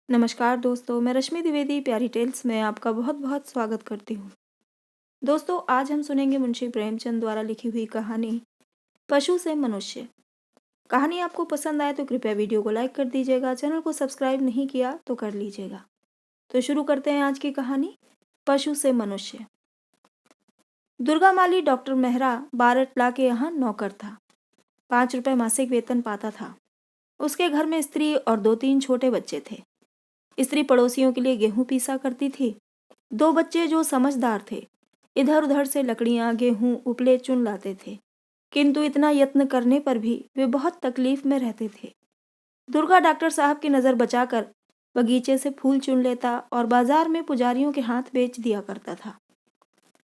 नमस्कार दोस्तों, मैं रश्मि द्विवेदी प्यारी टेल्स में आपका बहुत बहुत स्वागत करती हूँ। दोस्तों, आज हम सुनेंगे मुंशी प्रेमचंद द्वारा लिखी हुई कहानी पशु से मनुष्य। कहानी आपको पसंद आए तो कृपया वीडियो को लाइक कर दीजिएगा, चैनल को सब्सक्राइब नहीं किया तो कर लीजिएगा। तो शुरू करते हैं आज की कहानी पशु से मनुष्य। दुर्गा माली डॉक्टर मेहरा बारटला के यहाँ नौकर था। 5 रुपए मासिक वेतन पाता था। उसके घर में स्त्री और 2-3 छोटे बच्चे थे। स्त्री पड़ोसियों के लिए गेहूं पीसा करती थी। 2 बच्चे जो समझदार थे, इधर उधर से लकड़ियां, गेहूं, उपले चुन लाते थे, किंतु इतना यत्न करने पर भी वे बहुत तकलीफ में रहते थे। दुर्गा डॉक्टर साहब की नज़र बचाकर बगीचे से फूल चुन लेता और बाजार में पुजारियों के हाथ बेच दिया करता था।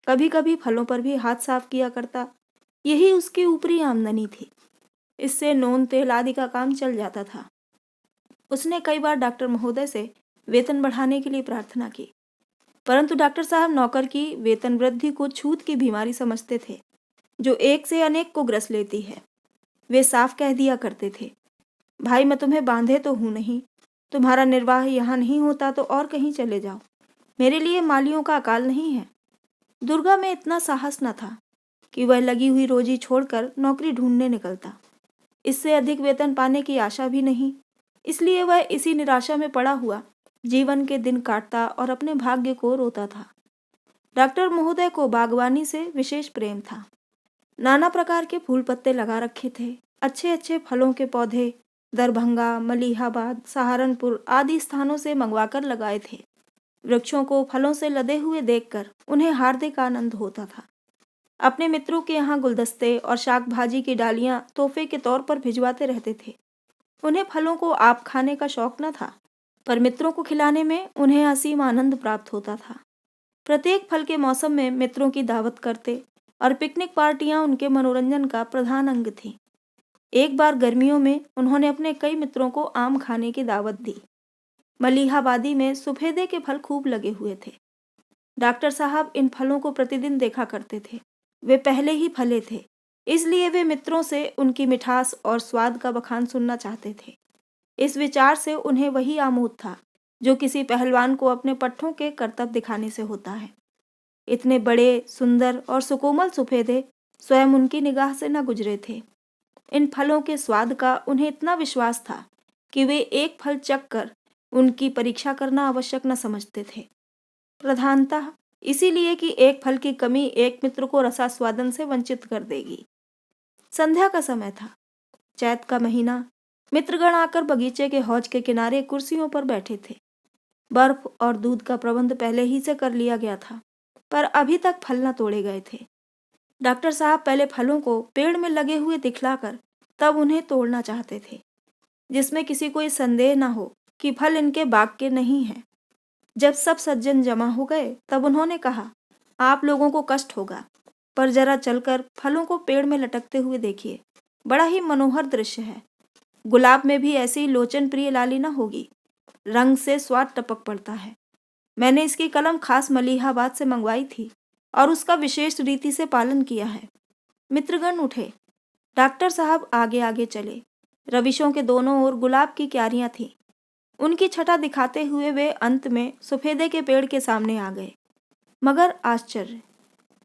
कभी कभी फलों पर भी हाथ साफ किया करता। यही उसकी ऊपरी आमदनी थी। इससे नून तेल आदि का काम चल जाता था। उसने कई बार डॉक्टर महोदय से वेतन बढ़ाने के लिए प्रार्थना की, परंतु डॉक्टर साहब नौकर की वेतन वृद्धि को छूत की बीमारी समझते थे, जो एक से अनेक को ग्रस लेती है। वे साफ कह दिया करते थे, भाई मैं तुम्हें बांधे तो हूं नहीं, तुम्हारा निर्वाह यहाँ नहीं होता तो और कहीं चले जाओ, मेरे लिए मालियों का अकाल नहीं है। दुर्गा में इतना साहस न था कि वह लगी हुई रोजी छोड़कर नौकरी ढूंढने निकलता। इससे अधिक वेतन पाने की आशा भी नहीं, इसलिए वह इसी निराशा में पड़ा हुआ जीवन के दिन काटता और अपने भाग्य को रोता था। डॉक्टर महोदय को बागवानी से विशेष प्रेम था। नाना प्रकार के फूल पत्ते लगा रखे थे। अच्छे अच्छे फलों के पौधे दरभंगा, मलिहाबाद, सहारनपुर आदि स्थानों से मंगवाकर लगाए थे। वृक्षों को फलों से लदे हुए देखकर उन्हें हार्दिक आनंद होता था। अपने मित्रों के यहाँ गुलदस्ते और शाक भाजी की डालियां तोहफे के तौर पर भिजवाते रहते थे। उन्हें फलों को आप खाने का शौक न था, पर मित्रों को खिलाने में उन्हें असीम आनंद प्राप्त होता था। प्रत्येक फल के मौसम में मित्रों की दावत करते और पिकनिक पार्टियां उनके मनोरंजन का प्रधान अंग थीं। एक बार गर्मियों में उन्होंने अपने कई मित्रों को आम खाने की दावत दी। मलिहाबादी में सफेदे के फल खूब लगे हुए थे। डॉक्टर साहब इन फलों को प्रतिदिन देखा करते थे। वे पहले ही फले थे, इसलिए वे मित्रों से उनकी मिठास और स्वाद का बखान सुनना चाहते थे। इस विचार से उन्हें वही आमोद था जो किसी पहलवान को अपने पट्ठों के करतब दिखाने से होता है। इतने बड़े, सुंदर और सुकोमल सफेदे स्वयं उनकी निगाह से न गुजरे थे। इन फलों के स्वाद का उन्हें इतना विश्वास था कि वे एक फल चख कर उनकी परीक्षा करना आवश्यक न समझते थे। प्रधानतः इसीलिए कि एक फल की कमी एक मित्र को रसास्वादन से वंचित कर देगी। संध्या का समय था, चैत का महीना। मित्रगण आकर बगीचे के हौज के किनारे कुर्सियों पर बैठे थे। बर्फ और दूध का प्रबंध पहले ही से कर लिया गया था, पर अभी तक फल न तोड़े गए थे। डॉक्टर साहब पहले फलों को पेड़ में लगे हुए दिखलाकर तब उन्हें तोड़ना चाहते थे, जिसमें किसी को ये संदेह न हो कि फल इनके बाग के नहीं हैं। जब सब सज्जन जमा हो गए तब उन्होंने कहा, आप लोगों को कष्ट होगा, पर जरा चलकर फलों को पेड़ में लटकते हुए देखिए। बड़ा ही मनोहर दृश्य है। गुलाब में भी ऐसी लोचन प्रिय लालिना होगी। रंग से स्वाद टपक पड़ता है। मैंने इसकी कलम खास मलिहाबाद से मंगवाई थी और उसका विशेष रीति से पालन किया है। मित्रगण उठे। डॉक्टर साहब आगे आगे चले। रविशों के दोनों ओर गुलाब की क्यारियां थीं। उनकी छटा दिखाते हुए वे अंत में सफेदे के पेड़ के सामने आ गए। मगर आश्चर्य,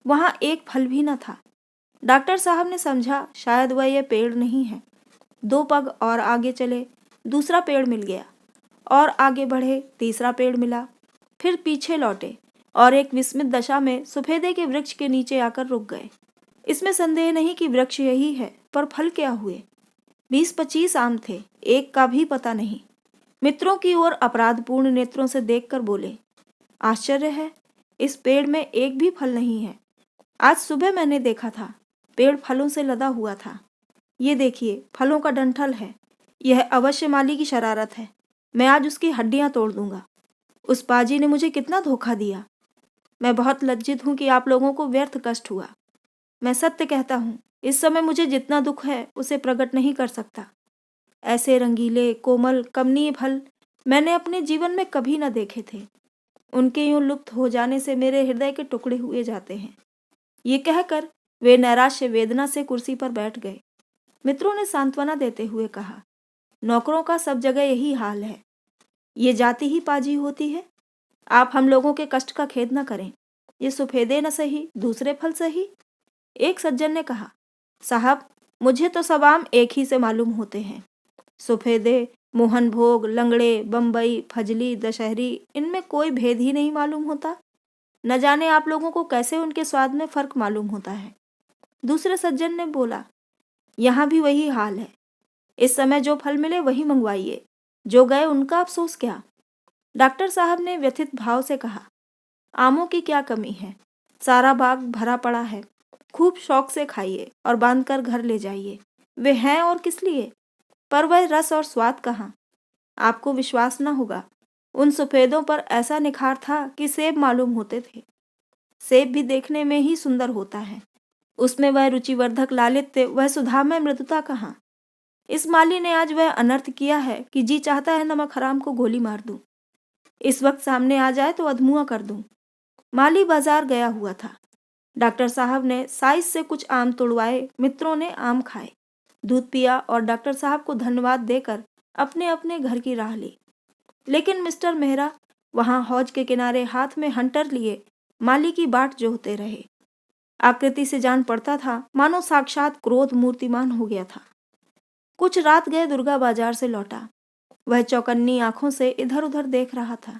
वहां एक फल भी न था। डॉक्टर साहब ने समझा शायद वह यह पेड़ नहीं है। 2 पग और आगे चले, दूसरा पेड़ मिल गया। और आगे बढ़े, तीसरा पेड़ मिला। फिर पीछे लौटे और एक विस्मित दशा में सफेदे के वृक्ष के नीचे आकर रुक गए। इसमें संदेह नहीं कि वृक्ष यही है, पर फल क्या हुए? 20-25 आम थे, एक का भी पता नहीं। मित्रों की ओर अपराधपूर्ण नेत्रों से देखकर बोले, आश्चर्य है, इस पेड़ में एक भी फल नहीं है। आज सुबह मैंने देखा था, पेड़ फलों से लदा हुआ था। ये देखिए, फलों का डंठल है। यह अवश्य माली की शरारत है। मैं आज उसकी हड्डियां तोड़ दूंगा। उस पाजी ने मुझे कितना धोखा दिया। मैं बहुत लज्जित हूं कि आप लोगों को व्यर्थ कष्ट हुआ। मैं सत्य कहता हूं, इस समय मुझे जितना दुख है उसे प्रकट नहीं कर सकता। ऐसे रंगीले, कोमल, कमनीय फल मैंने अपने जीवन में कभी न देखे थे। उनके यूं लुप्त हो जाने से मेरे हृदय के टुकड़े हुए जाते हैं। ये कहकर वे नैराश्य वेदना से कुर्सी पर बैठ गए। मित्रों ने सांत्वना देते हुए कहा, नौकरों का सब जगह यही हाल है। ये जाति ही पाजी होती है। आप हम लोगों के कष्ट का खेद न करें। ये सफेदे न सही, दूसरे फल सही। एक सज्जन ने कहा, साहब मुझे तो सब आम एक ही से मालूम होते हैं। सफेदे, मोहनभोग, लंगड़े, बम्बई, फजली, दशहरी, इनमें कोई भेद ही नहीं मालूम होता। न जाने आप लोगों को कैसे उनके स्वाद में फर्क मालूम होता है। दूसरे सज्जन ने बोला, यहाँ भी वही हाल है। इस समय जो फल मिले वही मंगवाइए, जो गए उनका अफसोस क्या। डॉक्टर साहब ने व्यथित भाव से कहा, आमों की क्या कमी है, सारा बाग भरा पड़ा है। खूब शौक से खाइए और बांध कर घर ले जाइए। वे हैं और किस लिए, पर वह रस और स्वाद कहाँ। आपको विश्वास न होगा, उन सफेदों पर ऐसा निखार था कि सेब मालूम होते थे। सेब भी देखने में ही सुंदर होता है, उसमें वह रुचिवर्धक लालित्य, वह सुधामय मृदुता कहाँ। इस माली ने आज वह अनर्थ किया है कि जी चाहता है नमक हराम को गोली मार दूं। इस वक्त सामने आ जाए तो अधमुआ कर दूं। माली बाजार गया हुआ था। डॉक्टर साहब ने साइज से कुछ आम तोड़वाए, मित्रों ने आम खाए, दूध पिया और डॉक्टर साहब को धन्यवाद देकर अपने अपने घर की राह ली। लेकिन मिस्टर मेहरा वहां हौज के किनारे हाथ में हंटर लिए माली की बाट जोहते रहे। आकृति से जान पड़ता था मानो साक्षात क्रोध मूर्तिमान हो गया था। कुछ रात गए दुर्गा बाजार से लौटा। वह चौकन्नी आंखों से इधर उधर देख रहा था।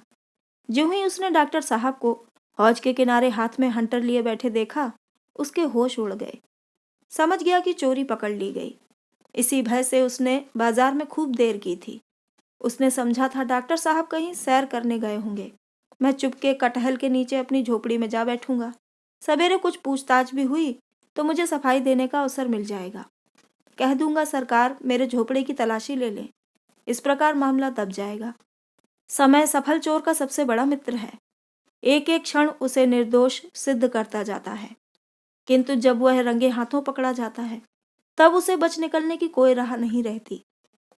ज्यों ही उसने डॉक्टर साहब को हौज के किनारे हाथ में हंटर लिए बैठे देखा, उसके होश उड़ गए। समझ गया कि चोरी पकड़ ली गई। इसी भय से उसने बाजार में खूब देर की थी। उसने समझा था डॉक्टर साहब कहीं सैर करने गए होंगे। मैं चुपके कटहल के नीचे अपनी झोपड़ी में जा बैठूंगा। सवेरे कुछ पूछताछ भी हुई तो मुझे सफाई देने का अवसर मिल जाएगा। कह दूंगा सरकार मेरे झोपड़े की तलाशी ले लें। इस प्रकार मामला दब जाएगा। समय सफल चोर का सबसे बड़ा मित्र है। एक एक क्षण उसे निर्दोष सिद्ध करता जाता है, किंतु जब वह रंगे हाथों पकड़ा जाता है तब उसे बच निकलने की कोई राह नहीं रहती।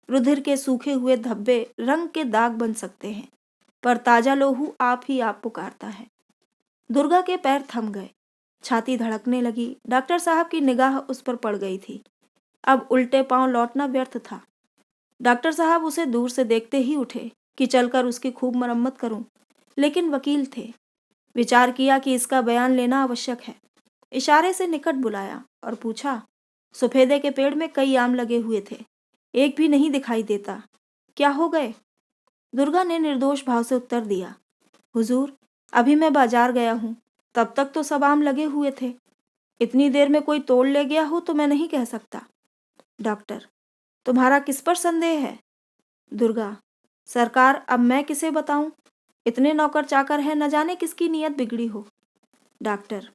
रुधिर के सूखे हुए धब्बे रंग के दाग बन सकते हैं, पर ताजा लोहू आप ही आप पुकारता है। दुर्गा के पैर थम गए, छाती धड़कने लगी। डॉक्टर साहब की निगाह उस पर पड़ गई थी। अब उल्टे पांव लौटना व्यर्थ था। डॉक्टर साहब उसे दूर से देखते ही उठे कि चलकर उसकी खूब मरम्मत करूं, लेकिन वकील थे। विचार किया कि इसका बयान लेना आवश्यक है। इशारे से निकट बुलाया और पूछा, सफेदे के पेड़ में कई आम लगे हुए थे, एक भी नहीं दिखाई देता, क्या हो गए। दुर्गा ने निर्दोष भाव से उत्तर दिया, हुजूर अभी मैं बाजार गया हूँ, तब तक तो सब आम लगे हुए थे। इतनी देर में कोई तोड़ ले गया हो तो मैं नहीं कह सकता। डॉक्टर, तुम्हारा किस पर संदेह है। दुर्गा, सरकार अब मैं किसे बताऊं, इतने नौकर चाकर हैं, न जाने किसकी नीयत बिगड़ी हो। डॉक्टर,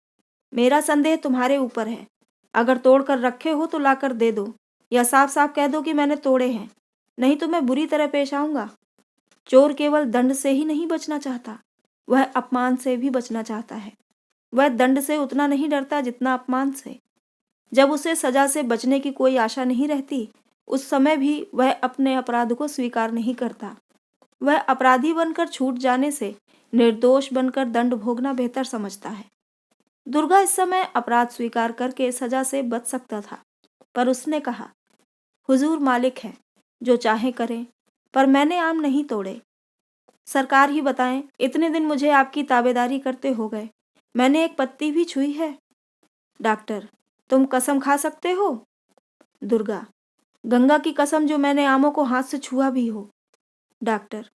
मेरा संदेह तुम्हारे ऊपर है। अगर तोड़ कर रखे हो तो लाकर दे दो, या साफ साफ कह दो कि मैंने तोड़े हैं, नहीं तो मैं बुरी तरह पेश आऊंगा। चोर केवल दंड से ही नहीं बचना चाहता, वह अपमान से भी बचना चाहता है। वह दंड से उतना नहीं डरता जितना अपमान से। जब उसे सजा से बचने की कोई आशा नहीं रहती, उस समय भी वह अपने अपराध को स्वीकार नहीं करता। वह अपराधी बनकर छूट जाने से निर्दोष बनकर दंड भोगना बेहतर समझता है। दुर्गा इस समय अपराध स्वीकार करके सजा से बच सकता था, पर उसने कहा, हुजूर मालिक हैं, जो चाहे करें, पर मैंने आम नहीं तोड़े। सरकार ही बताएं, इतने दिन मुझे आपकी ताबेदारी करते हो गए, मैंने एक पत्ती भी छुई है। डॉक्टर, तुम कसम खा सकते हो। दुर्गा, गंगा की कसम जो मैंने आमों को हाथ से छुआ भी हो। डॉक्टर,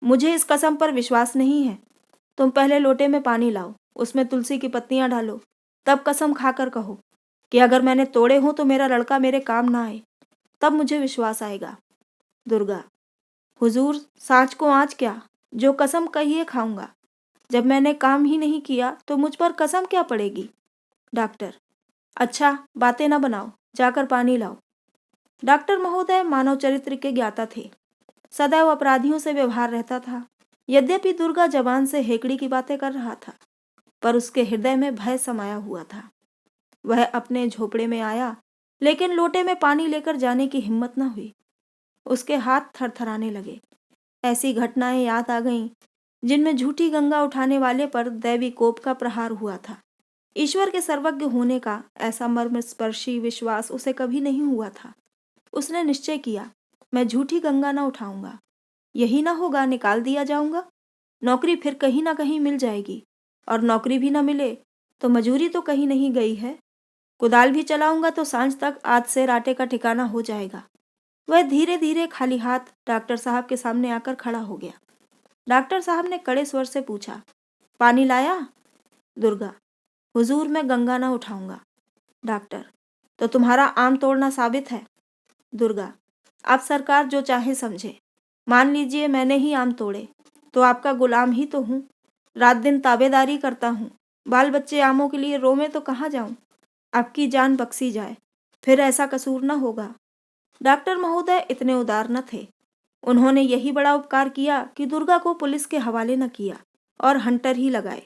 मुझे इस कसम पर विश्वास नहीं है। तुम पहले लोटे में पानी लाओ, उसमें तुलसी की पत्तियां डालो, तब कसम खाकर कहो कि अगर मैंने तोड़े हो तो मेरा लड़का मेरे काम ना आए, तब मुझे विश्वास आएगा। दुर्गा, हुजूर सांच को आँच क्या, जो कसम कहिए खाऊंगा। जब मैंने काम ही नहीं किया तो मुझ पर कसम क्या पड़ेगी। डॉक्टर, अच्छा बातें ना बनाओ, जाकर पानी लाओ। डॉक्टर महोदय मानव चरित्र के ज्ञाता थे। सदैव अपराधियों से व्यवहार रहता था। यद्यपि दुर्गा जबान से हेकड़ी की बातें कर रहा था, पर उसके हृदय में भय समाया हुआ था। वह अपने झोपड़े में आया, लेकिन लोटे में पानी लेकर जाने की हिम्मत न हुई। उसके हाथ थरथराने लगे। ऐसी घटनाएं याद आ गईं जिनमें झूठी गंगा उठाने वाले पर दैवी कोप का प्रहार हुआ था। ईश्वर के सर्वज्ञ होने का ऐसा मर्मस्पर्शी विश्वास उसे कभी नहीं हुआ था। उसने निश्चय किया, मैं झूठी गंगा न उठाऊंगा। यही ना होगा निकाल दिया जाऊंगा, नौकरी फिर कहीं ना कहीं मिल जाएगी, और नौकरी भी ना मिले तो मजूरी तो कहीं नहीं गई है। कुदाल भी चलाऊंगा तो सांझ तक आज से राटे का ठिकाना हो जाएगा। वह धीरे धीरे खाली हाथ डॉक्टर साहब के सामने आकर खड़ा हो गया। डॉक्टर साहब ने कड़े स्वर से पूछा, पानी लाया? दुर्गा, हुजूर मैं गंगा ना उठाऊंगा। डॉक्टर, तो तुम्हारा आम तोड़ना साबित है? दुर्गा, आप सरकार जो चाहे समझे। मान लीजिए मैंने ही आम तोड़े तो आपका गुलाम ही तो हूँ, रात दिन ताबेदारी करता हूँ। बाल बच्चे आमों के लिए रोवे तो कहाँ जाऊँ? आपकी जान बख्शी जाए, फिर ऐसा कसूर न होगा। डॉक्टर महोदय इतने उदार न थे। उन्होंने यही बड़ा उपकार किया कि दुर्गा को पुलिस के हवाले न किया और हंटर ही लगाए।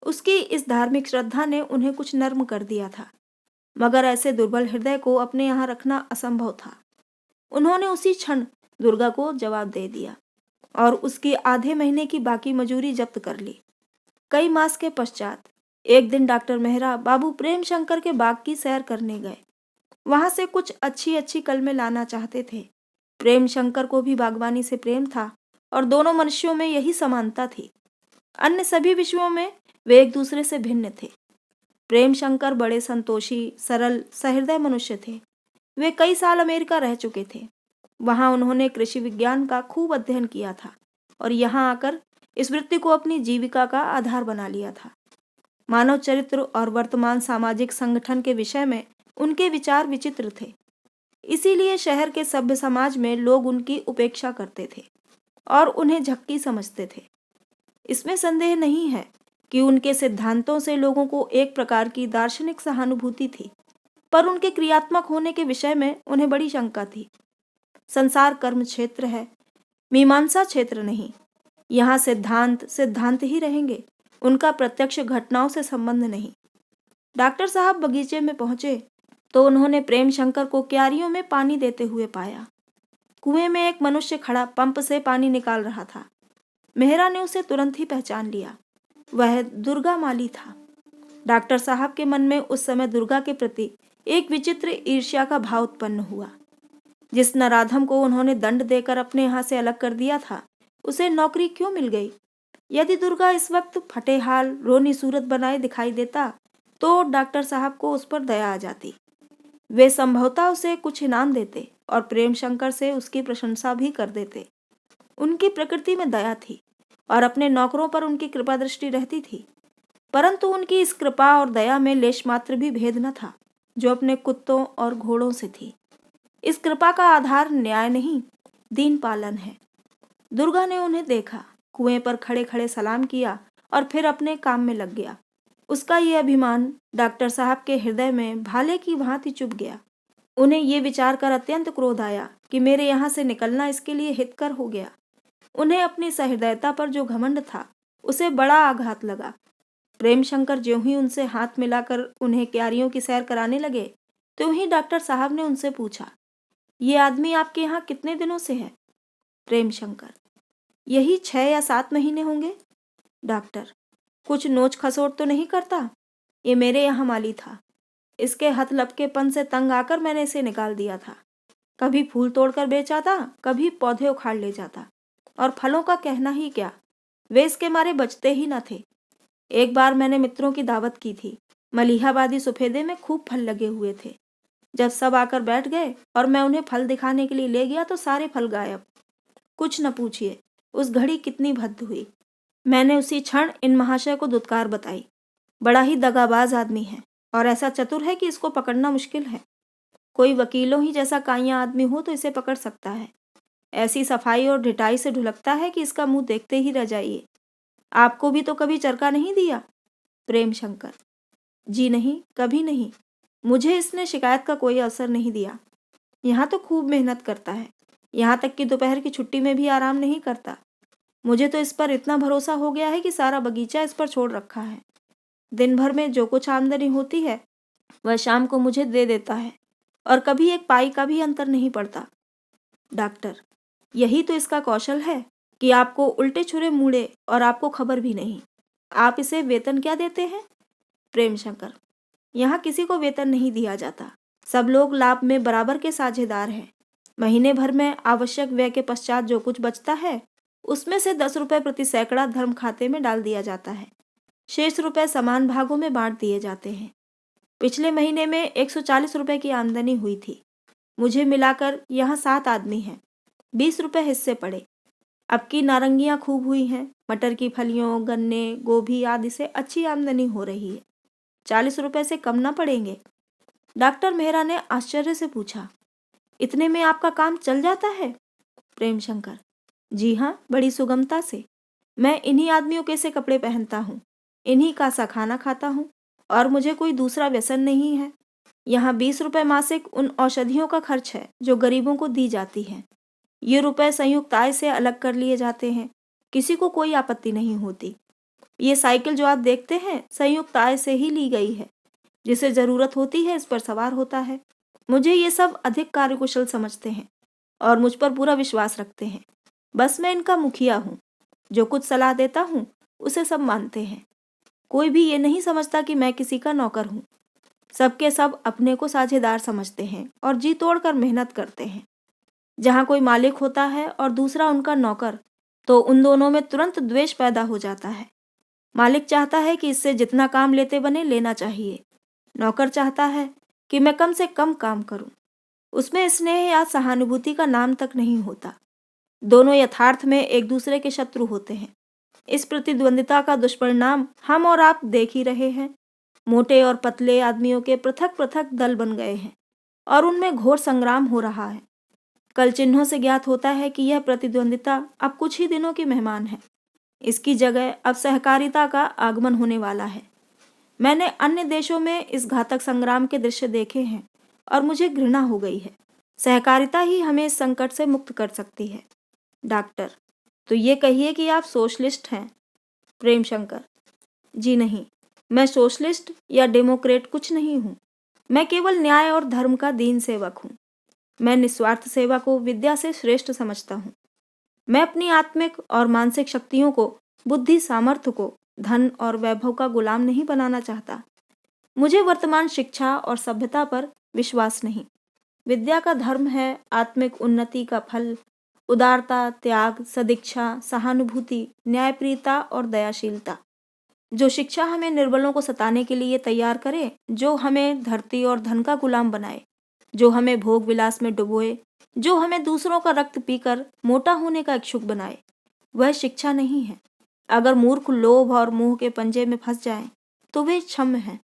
उसकी इस धार्मिक श्रद्धा ने उन्हें कुछ नर्म कर दिया था, मगर ऐसे दुर्बल हृदय को अपने यहाँ रखना असंभव था। उन्होंने उसी क्षण दुर्गा को जवाब दे दिया और उसकी आधे महीने की बाकी मजूरी जब्त कर ली। कई मास के पश्चात एक दिन डॉक्टर मेहरा बाबू प्रेम शंकर के बाग की सैर करने गए। वहां से कुछ अच्छी अच्छी कलमें लाना चाहते थे। प्रेम शंकर को भी बागवानी से प्रेम था और दोनों मनुष्यों में यही समानता थी। अन्य सभी विषयों में वे एक दूसरे से भिन्न थे। प्रेम शंकर बड़े संतोषी, सरल, सहृदय मनुष्य थे। वे कई साल अमेरिका रह चुके थे। वहां उन्होंने कृषि विज्ञान का खूब अध्ययन किया था और यहाँ आकर इस वृत्ति को अपनी जीविका का आधार बना लिया था। मानव चरित्र और वर्तमान सामाजिक संगठन के विषय में उनके विचार विचित्र थे। इसीलिए शहर के सभ्य समाज में लोग उनकी उपेक्षा करते थे और उन्हें झक्की समझते थे। इसमें संदेह नहीं है कि उनके सिद्धांतों से लोगों को एक प्रकार की दार्शनिक सहानुभूति थी, पर उनके क्रियात्मक होने के विषय में उन्हें बड़ी शंका थी। संसार कर्म क्षेत्र है, मीमांसा क्षेत्र नहीं। यहाँ सिद्धांत सिद्धांत ही रहेंगे, उनका प्रत्यक्ष घटनाओं से संबंध नहीं। डॉक्टर साहब बगीचे में पहुंचे तो उन्होंने प्रेम शंकर को क्यारियों में पानी देते हुए पाया। कुएं में एक मनुष्य खड़ा पंप से पानी निकाल रहा था। मेहरा ने उसे तुरंत ही पहचान लिया। वह दुर्गा माली था। डॉक्टर साहब के मन में उस समय दुर्गा के प्रति एक विचित्र ईर्ष्या का भाव उत्पन्न हुआ। जिस नराधम को उन्होंने दंड देकर अपने यहाँ से अलग कर दिया था, उसे नौकरी क्यों मिल गई? यदि दुर्गा इस वक्त फटे हाल, रोनी सूरत बनाए दिखाई देता तो डॉक्टर साहब को उस पर दया आ जाती। वे संभवतः उसे कुछ इनाम देते और प्रेम शंकर से उसकी प्रशंसा भी कर देते। उनकी प्रकृति में दया थी और अपने नौकरों पर उनकी कृपा दृष्टि रहती थी, परंतु उनकी इस कृपा और दया में लेश मात्र भी भेद न था जो अपने कुत्तों और घोड़ों से थी। इस कृपा का आधार न्याय नहीं, दीन पालन है। दुर्गा ने उन्हें देखा, कुएं पर खड़े खड़े सलाम किया और फिर अपने काम में लग गया। उसका ये अभिमान डॉक्टर साहब के हृदय में भाले की भांति चुभ गया। उन्हें ये विचार कर अत्यंत क्रोध आया कि मेरे यहाँ से निकलना इसके लिए हितकर हो गया। उन्हें अपनी सहृदयता पर जो घमंड था उसे बड़ा आघात लगा। प्रेम शंकर ज्यों ही उनसे हाथ मिलाकर उन्हें क्यारियों की सैर कराने लगे, त्यों ही डॉक्टर साहब ने उनसे पूछा, ये आदमी आपके यहाँ कितने दिनों से है? प्रेम शंकर, यही 6 या 7 महीने होंगे। डॉक्टर, कुछ नोच खसोट तो नहीं करता? ये मेरे यहाँ माली था। इसके हथ लपकेपन से तंग आकर मैंने इसे निकाल दिया था। कभी फूल तोड़कर बेच आता, कभी पौधे उखाड़ ले जाता, और फलों का कहना ही क्या, वे इसके मारे बचते ही न थे। एक बार मैंने मित्रों की दावत की थी। मलिहाबादी सफेदे में खूब फल लगे हुए थे। जब सब आकर बैठ गए और मैं उन्हें फल दिखाने के लिए ले गया तो सारे फल गायब। कुछ न पूछिए उस घड़ी कितनी भद्द हुई। मैंने उसी क्षण इन महाशय को दुत्कार बताई। बड़ा ही दगाबाज आदमी है और ऐसा चतुर है कि इसको पकड़ना मुश्किल है। कोई वकीलों ही जैसा काइया आदमी हो तो इसे पकड़ सकता है। ऐसी सफाई और ढिठाई से ढुलकता है कि इसका मुंह देखते ही रह जाइए। आपको भी तो कभी चरका नहीं दिया? प्रेम शंकर, जी नहीं, कभी नहीं। मुझे इसने शिकायत का कोई अवसर नहीं दिया। यहाँ तो खूब मेहनत करता है, यहाँ तक कि दोपहर की छुट्टी में भी आराम नहीं करता। मुझे तो इस पर इतना भरोसा हो गया है कि सारा बगीचा इस पर छोड़ रखा है। दिन भर में जो कुछ आमदनी होती है वह शाम को मुझे दे देता है और कभी एक पाई का भी अंतर नहीं पड़ता। डॉक्टर, यही तो इसका कौशल है कि आपको उल्टे छुरे मुड़े और आपको खबर भी नहीं। आप इसे वेतन क्या देते हैं? प्रेम शंकर, यहाँ किसी को वेतन नहीं दिया जाता। सब लोग लाभ में बराबर के साझेदार हैं। महीने भर में आवश्यक व्यय के पश्चात जो कुछ बचता है उसमें से 10 रुपये प्रति सैकड़ा धर्म खाते में डाल दिया जाता है। शेष रुपए समान भागों में बांट दिए जाते हैं। पिछले महीने में 140 रुपए की आमदनी हुई थी। मुझे मिलाकर यहाँ 7 आदमी हैं। 20 रुपए हिस्से पड़े। अब की नारंगियाँ खूब हुई हैं। मटर की फलियों, गन्ने, गोभी आदि से अच्छी आमदनी हो रही है। 40 रुपए से कम ना पड़ेंगे? डॉक्टर मेहरा ने आश्चर्य से पूछा। इतने में आपका काम चल जाता है? प्रेमशंकर: जी हाँ, बड़ी सुगमता से। मैं इन्हीं आदमियों के से कपड़े पहनता हूँ, इन्हीं का सा खाना खाता हूँ और मुझे कोई दूसरा व्यसन नहीं है। यहाँ 20 रुपए मासिक उन औषधियों का खर्च है जो गरीबों को दी जाती हैं। ये रुपए संयुक्त आय से अलग कर लिए जाते हैं। किसी को कोई आपत्ति नहीं होती। ये साइकिल जो आप देखते हैं संयुक्त आय से ही ली गई है। जिसे जरूरत होती है इस पर सवार होता है। मुझे ये सब अधिक कार्यकुशल समझते हैं और मुझ पर पूरा विश्वास रखते हैं। बस मैं इनका मुखिया हूँ। जो कुछ सलाह देता हूँ उसे सब मानते हैं। कोई भी ये नहीं समझता कि मैं किसी का नौकर हूँ। सबके सब अपने को साझेदार समझते हैं और जी तोड़कर मेहनत करते हैं। जहाँ कोई मालिक होता है और दूसरा उनका नौकर, तो उन दोनों में तुरंत द्वेष पैदा हो जाता है। मालिक चाहता है कि इससे जितना काम लेते बने लेना चाहिए। नौकर चाहता है कि मैं कम से कम काम करूं। उसमें स्नेह या सहानुभूति का नाम तक नहीं होता। दोनों यथार्थ में एक दूसरे के शत्रु होते हैं। इस प्रतिद्वंदिता का दुष्परिणाम हम और आप देख ही रहे हैं। मोटे और पतले आदमियों के पृथक पृथक दल बन गए हैं और उनमें घोर संग्राम हो रहा है। कल चिन्हों से ज्ञात होता है कि यह प्रतिद्वंदिता अब कुछ ही दिनों की मेहमान है। इसकी जगह अब सहकारिता का आगमन होने वाला है। मैंने अन्य देशों में इस घातक संग्राम के दृश्य देखे हैं और मुझे घृणा हो गई है। सहकारिता ही हमें इस संकट से मुक्त कर सकती है। डॉक्टर: तो ये कहिए कि आप सोशलिस्ट हैं? प्रेमशंकर: जी नहीं, मैं सोशलिस्ट या डेमोक्रेट कुछ नहीं हूँ। मैं केवल न्याय और धर्म का दीन सेवक हूँ। मैं निस्वार्थ सेवा को विद्या से श्रेष्ठ समझता हूँ। मैं अपनी आत्मिक और मानसिक शक्तियों को, बुद्धि सामर्थ्य को धन और वैभव का गुलाम नहीं बनाना चाहता। मुझे वर्तमान शिक्षा और सभ्यता पर विश्वास नहीं। विद्या का धर्म है आत्मिक उन्नति का फल, उदारता, त्याग, सदिच्छा, सहानुभूति, न्यायप्रियता और दयाशीलता। जो शिक्षा हमें निर्बलों को सताने के लिए तैयार करे, जो हमें धरती और धन का गुलाम बनाए, जो हमें भोग विलास में डुबोए, जो हमें दूसरों का रक्त पीकर मोटा होने का इच्छुक बनाए, वह शिक्षा नहीं है। अगर मूर्ख लोभ और मोह के पंजे में फंस जाएं, तो वे क्षम्य हैं।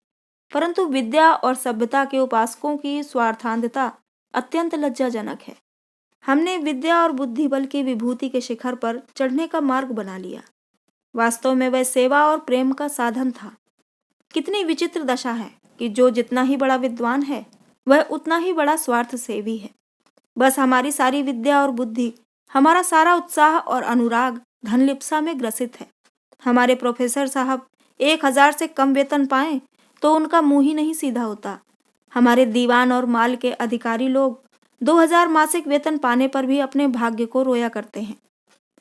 परंतु विद्या और सभ्यता के उपासकों की स्वार्थांधता अत्यंत लज्जाजनक है। हमने विद्या और बुद्धि बल की विभूति के शिखर पर चढ़ने का मार्ग बना लिया। वास्तव में वह सेवा और प्रेम का साधन था। कितनी विचित्र दशा है कि जो जितना ही बड़ा विद्वान है वह उतना ही बड़ा स्वार्थ सेवी है। बस हमारी सारी विद्या और बुद्धि, हमारा सारा उत्साह और अनुराग धनलिप्सा में ग्रसित है। हमारे प्रोफेसर साहब 1000 से कम वेतन पाएं तो उनका मुंह ही नहीं सीधा होता। हमारे दीवान और माल के अधिकारी लोग 2000 मासिक वेतन पाने पर भी अपने भाग्य को रोया करते हैं।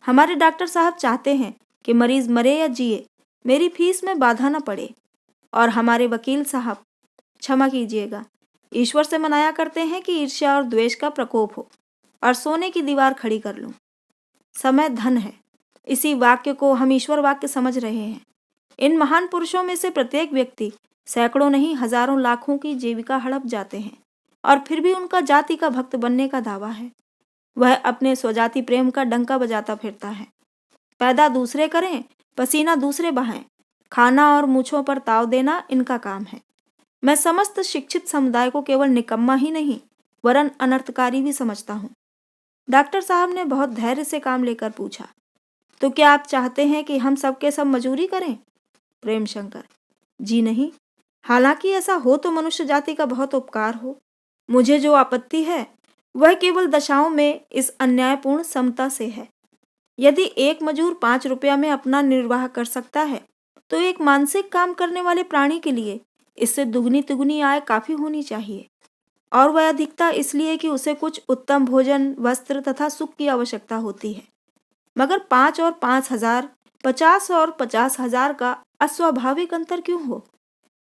हमारे डॉक्टर साहब चाहते हैं कि मरीज मरे या जिए, मेरी फीस में बाधा न पड़े। और हमारे वकील साहब, क्षमा कीजिएगा, ईश्वर से मनाया करते हैं कि ईर्ष्या और द्वेष का प्रकोप हो और सोने की दीवार खड़ी कर लूं। समय धन है, इसी वाक्य को हम ईश्वर वाक्य समझ रहे हैं। इन महान पुरुषों में से प्रत्येक व्यक्ति सैकड़ों नहीं हजारों लाखों की जीविका हड़प जाते हैं और फिर भी उनका जाति का भक्त बनने का दावा है। वह अपने स्वजाति प्रेम का डंका बजाता फिरता है। पैदा दूसरे करें, पसीना दूसरे बहाएं, खाना और मूछों पर ताव देना इनका काम है। मैं समस्त शिक्षित समुदाय को केवल निकम्मा ही नहीं वरन अनर्थकारी भी समझता हूँ। डॉक्टर साहब ने बहुत धैर्य से काम लेकर पूछा, तो क्या आप चाहते हैं कि हम सबके सब मजूरी करें? प्रेमशंकर: जी नहीं। हालांकि ऐसा हो तो मनुष्य जाति का बहुत उपकार हो। मुझे जो आपत्ति है वह केवल दशाओं में इस अन्यायपूर्ण समता से है। यदि एक मजूर 5 रुपया में अपना निर्वाह कर सकता है तो एक मानसिक काम करने वाले प्राणी के लिए इससे दुगनी तिगुनी आय काफी होनी चाहिए। और वह अधिकता इसलिए कि उसे कुछ उत्तम भोजन, वस्त्र तथा सुख की आवश्यकता होती है। मगर 5 और 5000, 50 और 50,000 का अस्वाभाविक अंतर क्यों हो?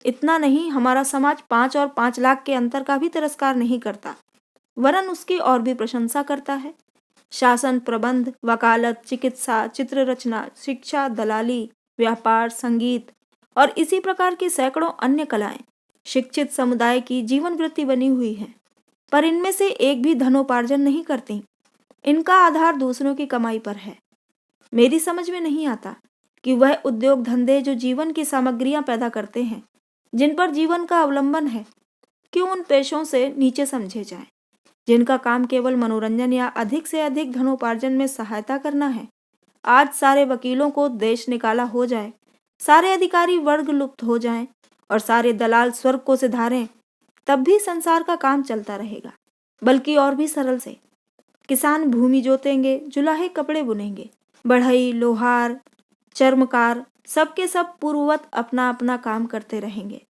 इतना नहीं, हमारा समाज 5 और 5 लाख के अंतर का भी तिरस्कार नहीं करता। वरन उसकी और भी प्रशंसा करता है। शासन, प्रबंध, वकालत, चिकित्सा, चित्र रचना, शिक्षा, दलाली, व्यापार, संगीत और इसी प्रकार की सैकड़ों अन्य कलाएं शिक्षित समुदाय की जीवन वृत्ति बनी हुई है। पर इनमें से एक भी धनोपार्जन नहीं करती। इनका आधार दूसरों की कमाई पर है। मेरी समझ में नहीं आता कि वह उद्योग धंधे जो जीवन की सामग्रियां पैदा करते हैं, जिन पर जीवन का अवलंबन है, क्यों उन पेशों से नीचे समझे जाएं, जिनका काम केवल मनोरंजन या अधिक से अधिक धनोपार्जन में सहायता करना है। आज सारे वकीलों को देश निकाला हो जाए, सारे अधिकारी वर्ग लुप्त हो जाएं और सारे दलाल स्वर्ग को सिधारें, तब भी संसार का काम चलता रहेगा, बल्कि और भी सरल से। किसान भूमि जोतेंगे, जुलाहे कपड़े बुनेंगे, बढ़ई, लोहार, चर्मकार सबके सब पूर्ववत अपना अपना काम करते रहेंगे।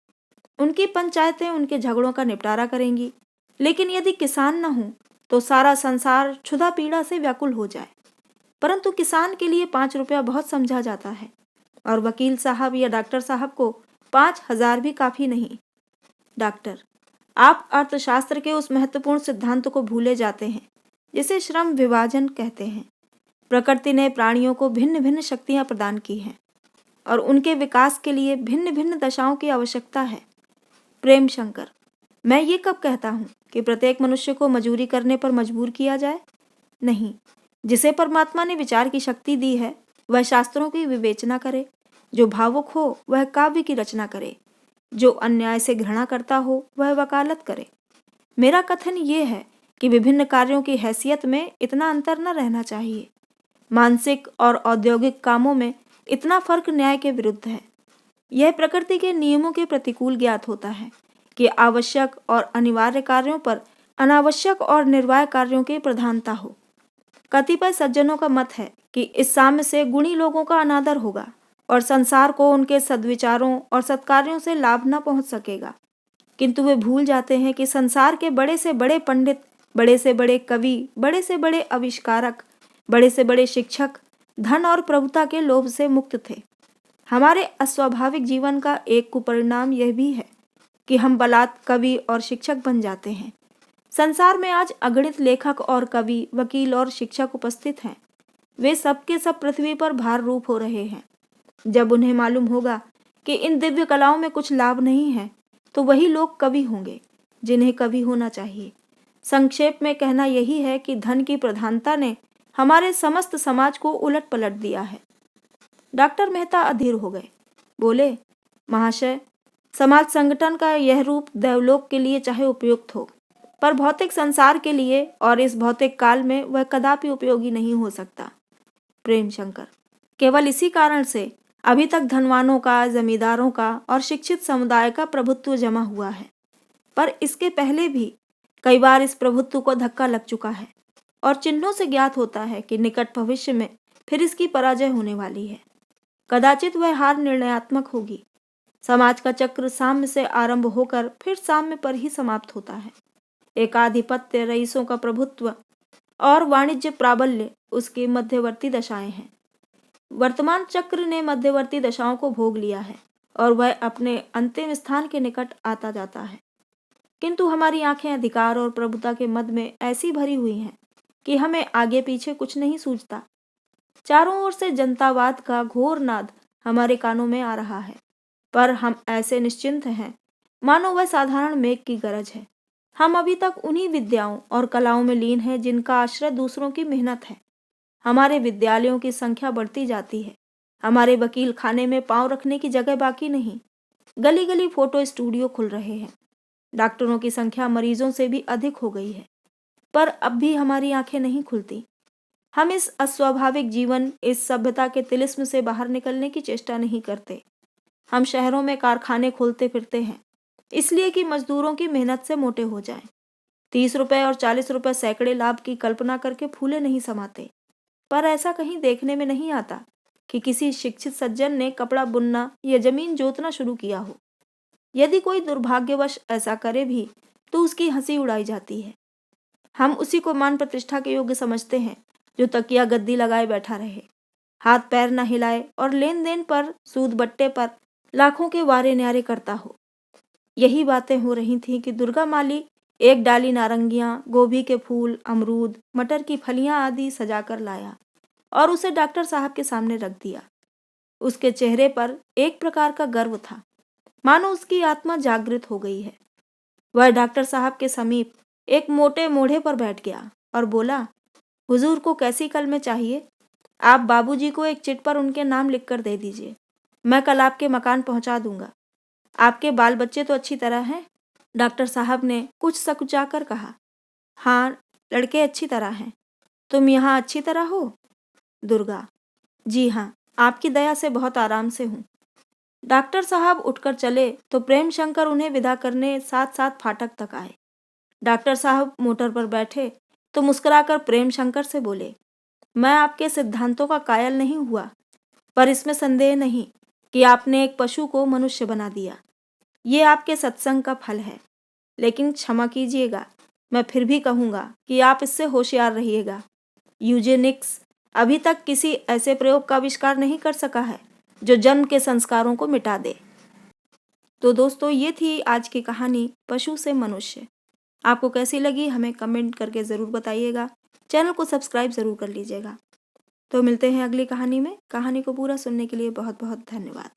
उनकी पंचायतें उनके झगड़ों का निपटारा करेंगी। लेकिन यदि किसान न हो तो सारा संसार क्षुधा पीड़ा से व्याकुल हो जाए। परंतु किसान के लिए 5 रुपया बहुत समझा जाता है और वकील साहब या डॉक्टर साहब को 5,000 भी काफी नहीं। डॉक्टर, आप अर्थशास्त्र के उस महत्वपूर्ण सिद्धांत को भूले जाते हैं जिसे श्रम विभाजन कहते हैं। प्रकृति ने प्राणियों को भिन्न भिन्न शक्तियां प्रदान की हैं और उनके विकास के लिए भिन्न भिन्न दशाओं की आवश्यकता है। प्रेम शंकर, मैं ये कब कहता हूँ कि प्रत्येक मनुष्य को मजूरी करने पर मजबूर किया जाए? नहीं, जिसे परमात्मा ने विचार की शक्ति दी है वह शास्त्रों की विवेचना करे, जो भावुक हो वह काव्य की रचना करे, जो अन्याय से घृणा करता हो वह वकालत करे। मेरा कथन ये है कि विभिन्न कार्यों की हैसियत में इतना अंतर न रहना चाहिए। मानसिक और औद्योगिक कामों में इतना फर्क न्याय के विरुद्ध है। यह प्रकृति के नियमों के प्रतिकूल ज्ञात होता है कि आवश्यक और अनिवार्य कार्यों पर अनावश्यक और निर्वाह कार्यों की प्रधानता हो। कतिपय सज्जनों का मत है कि इस साम्य से गुणी लोगों का अनादर होगा और संसार को उनके सद्विचारों और सत्कार्यों से लाभ न पहुंच सकेगा। किंतु वे भूल जाते हैं कि संसार के बड़े से बड़े पंडित, बड़े से बड़े कवि, बड़े से बड़े आविष्कारक, बड़े से बड़े शिक्षक धन और प्रभुता के लोभ से मुक्त थे। हमारे अस्वाभाविक जीवन का एक कुपरिणाम यह भी है कि हम बलात् कवि और शिक्षक बन जाते हैं। संसार में आज अगणित लेखक और कवि, वकील और शिक्षक उपस्थित हैं। वे सब के सब पृथ्वी पर भार रूप हो रहे हैं। जब उन्हें मालूम होगा कि इन दिव्य कलाओं में कुछ लाभ नहीं है, तो वही लोग कवि होंगे जिन्हें कवि होना चाहिए। संक्षेप में कहना यही है कि धन की प्रधानता ने हमारे समस्त समाज को उलट पलट दिया है। डॉक्टर मेहता अधीर हो गए। बोले, महाशय, समाज संगठन का यह रूप देवलोक के लिए चाहे उपयुक्त हो, पर भौतिक संसार के लिए और इस भौतिक काल में वह कदापि उपयोगी नहीं हो सकता। प्रेम शंकर, केवल इसी कारण से अभी तक धनवानों का, जमींदारों का और शिक्षित समुदाय का प्रभुत्व जमा हुआ है। पर इसके पहले भी कई बार इस प्रभुत्व को धक्का लग चुका है और चिन्हों से ज्ञात होता है कि निकट भविष्य में फिर इसकी पराजय होने वाली है। कदाचित वह हार निर्णयात्मक होगी। समाज का चक्र साम्य से आरंभ होकर फिर साम्य पर ही समाप्त होता है। एकाधिपत्य, रईसों का प्रभुत्व और वाणिज्य प्राबल्य उसकी मध्यवर्ती दशाएं हैं। वर्तमान चक्र ने मध्यवर्ती दशाओं को भोग लिया है और वह अपने अंतिम स्थान के निकट आता जाता है। किंतु हमारी आंखें अधिकार और प्रभुता के मद में ऐसी भरी हुई हैं कि हमें आगे पीछे कुछ नहीं सूझता। चारों ओर से जनतावाद का घोर नाद हमारे कानों में आ रहा है, पर हम ऐसे निश्चिंत हैं मानो वह साधारण मेघ की गरज है। हम अभी तक उन्हीं विद्याओं और कलाओं में लीन हैं जिनका आश्रय दूसरों की मेहनत है। हमारे विद्यालयों की संख्या बढ़ती जाती है। हमारे वकील खाने में पांव रखने की जगह बाकी नहीं। गली गली फोटो स्टूडियो खुल रहे हैं। डॉक्टरों की संख्या मरीजों से भी अधिक हो गई है, पर अब भी हमारी आंखें नहीं खुलती। हम इस अस्वाभाविक जीवन, इस सभ्यता के तिलिस्म से बाहर निकलने की चेष्टा नहीं करते। हम शहरों में कारखाने खोलते फिरते हैं इसलिए कि मजदूरों की मेहनत से मोटे हो जाएं। 30 रुपए और 40 रुपए सैकड़े लाभ की कल्पना करके फूले नहीं समाते। पर ऐसा कहीं देखने में नहीं आता कि किसी शिक्षित सज्जन ने कपड़ा बुनना या जमीन जोतना शुरू किया हो। यदि कोई दुर्भाग्यवश ऐसा करे भी तो उसकी हंसी उड़ाई जाती है। हम उसी को मान प्रतिष्ठा के योग्य समझते हैं जो तकिया गद्दी लगाए बैठा रहे, हाथ पैर न हिलाए और लेन देन पर, सूद बट्टे पर लाखों के वारे न्यारे करता हो। यही बातें हो रही थी कि दुर्गा माली एक डाली नारंगियां, गोभी के फूल, अमरूद, मटर की फलियां आदि सजाकर लाया और उसे डॉक्टर साहब के सामने रख दिया। उसके चेहरे पर एक प्रकार का गर्व था, मानो उसकी आत्मा जागृत हो गई है। वह डॉक्टर साहब के समीप एक मोटे मोढ़े पर बैठ गया और बोला, हुजूर को कैसी कलमें चाहिए? आप बाबूजी को एक चिट पर उनके नाम लिखकर दे दीजिए। मैं कल आपके मकान पहुंचा दूंगा। आपके बाल बच्चे तो अच्छी तरह हैं? डॉक्टर साहब ने कुछ सकुचाकर कहा, हाँ, लड़के अच्छी तरह हैं। तुम यहाँ अच्छी तरह हो? दुर्गा, जी हाँ, आपकी दया से बहुत आराम से हूँ। डॉक्टर साहब उठकर चले तो प्रेम शंकर उन्हें विदा करने साथ साथ फाटक तक आए। डॉक्टर साहब मोटर पर बैठे तो मुस्कुराकर प्रेम शंकर से बोले, मैं आपके सिद्धांतों का कायल नहीं हुआ, पर इसमें संदेह नहीं कि आपने एक पशु को मनुष्य बना दिया। ये आपके सत्संग का फल है। लेकिन क्षमा कीजिएगा, मैं फिर भी कहूँगा कि आप इससे होशियार रहिएगा। यूजेनिक्स अभी तक किसी ऐसे प्रयोग का आविष्कार नहीं कर सका है जो जन्म के संस्कारों को मिटा दे। तो दोस्तों, ये थी आज की कहानी पशु से मनुष्य। आपको कैसी लगी हमें कमेंट करके ज़रूर बताइएगा। चैनल को सब्सक्राइब ज़रूर कर लीजिएगा। तो मिलते हैं अगली कहानी में। कहानी को पूरा सुनने के लिए बहुत बहुत धन्यवाद।